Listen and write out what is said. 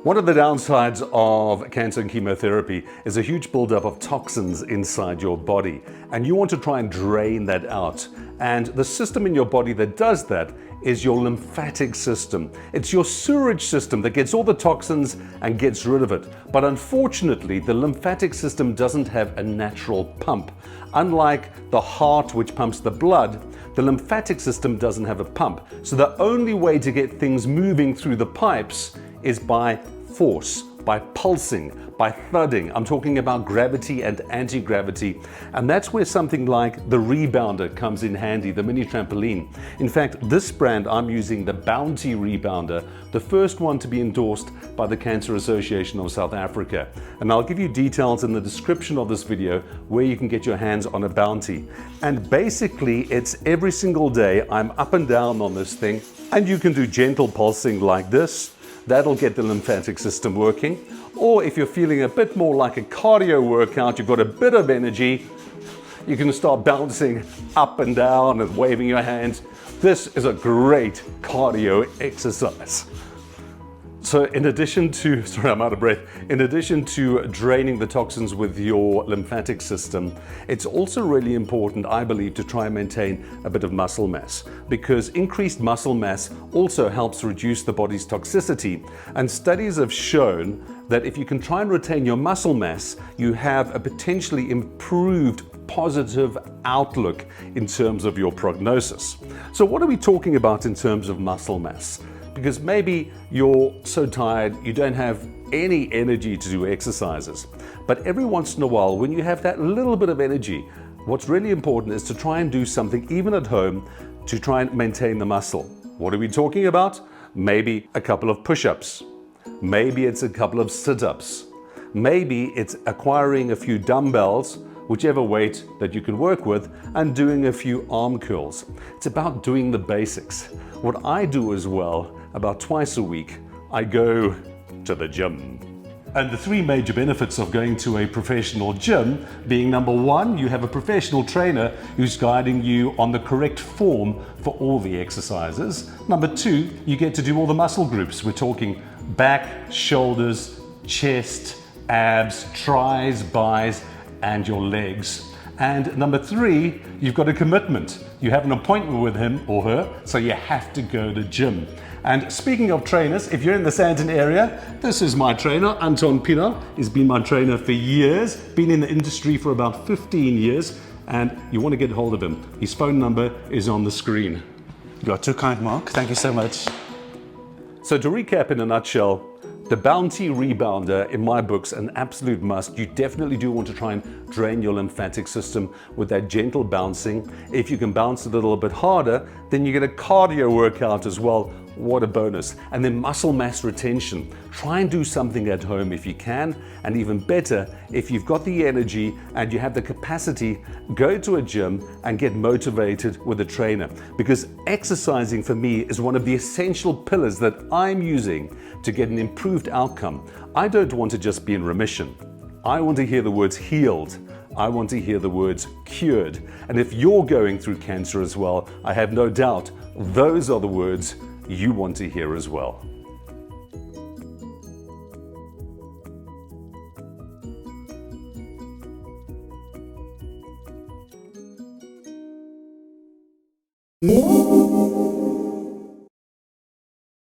One of the downsides of cancer and chemotherapy is a huge buildup of toxins inside your body, and you want to try and drain that out. And the system in your body that does that is your lymphatic system. It's your sewerage system that gets all the toxins and gets rid of it. But unfortunately, the lymphatic system doesn't have a natural pump. Unlike the heart, which pumps the blood, the lymphatic system doesn't have a pump. So the only way to get things moving through the pipes is by force, by pulsing, by thudding. I'm talking about gravity and anti-gravity, and that's where something like the Rebounder comes in handy, the mini trampoline. In fact, this brand I'm using, the BOUNTI Rebounder, the first one to be endorsed by the Cancer Association of South Africa. And I'll give you details in the description of this video where you can get your hands on a BOUNTI. And basically, it's every single day I'm up and down on this thing, and you can do gentle pulsing like this. That'll get the lymphatic system working. Or if you're feeling a bit more like a cardio workout, you've got a bit of energy, you can start bouncing up and down and waving your hands. This is a great cardio exercise. So in addition to, sorry, I'm out of breath. In addition to draining the toxins with your lymphatic system, it's also really important, I believe, to try and maintain a bit of muscle mass, because increased muscle mass also helps reduce the body's toxicity. And studies have shown that if you can try and retain your muscle mass, you have a potentially improved positive outlook in terms of your prognosis. So what are we talking about in terms of muscle mass? Because maybe you're so tired you don't have any energy to do exercises. But every once in a while, when you have that little bit of energy, what's really important is to try and do something even at home to try and maintain the muscle. What are we talking about? Maybe a couple of push-ups. Maybe it's a couple of sit-ups. Maybe it's acquiring a few dumbbells, whichever weight that you can work with, and doing a few arm curls. It's about doing the basics. What I do as well, about twice a week, I go to the gym. And the three major benefits of going to a professional gym being, number one, you have a professional trainer who's guiding you on the correct form for all the exercises. Number two, you get to do all the muscle groups. We're talking back, shoulders, chest, abs, tris, bis, and your legs. And number three, you've got a commitment. You have an appointment with him or her, so you have to go to gym. And speaking of trainers, if you're in the Sandton area, this is my trainer, ANTON. He's been my trainer for years, been in the industry for about 15 years, and you want to get hold of him. His phone number is on the screen. You are too kind, Mark. Thank you so much. So to recap in a nutshell, the BOUNTI Rebounder, in my books, an absolute must. You definitely do want to try and drain your lymphatic system with that gentle bouncing. If you can bounce a little bit harder, then you get a cardio workout as well. What a bonus. And then muscle mass retention. Try and do something at home if you can, and even better, if you've got the energy and you have the capacity, go to a gym and get motivated with a trainer, because exercising for me is one of the essential pillars that I'm using to get an improved outcome. I don't want to just be in remission. I want to hear the words healed. I want to hear the words cured. And if you're going through cancer as well, I have no doubt those are the words you want to hear as well.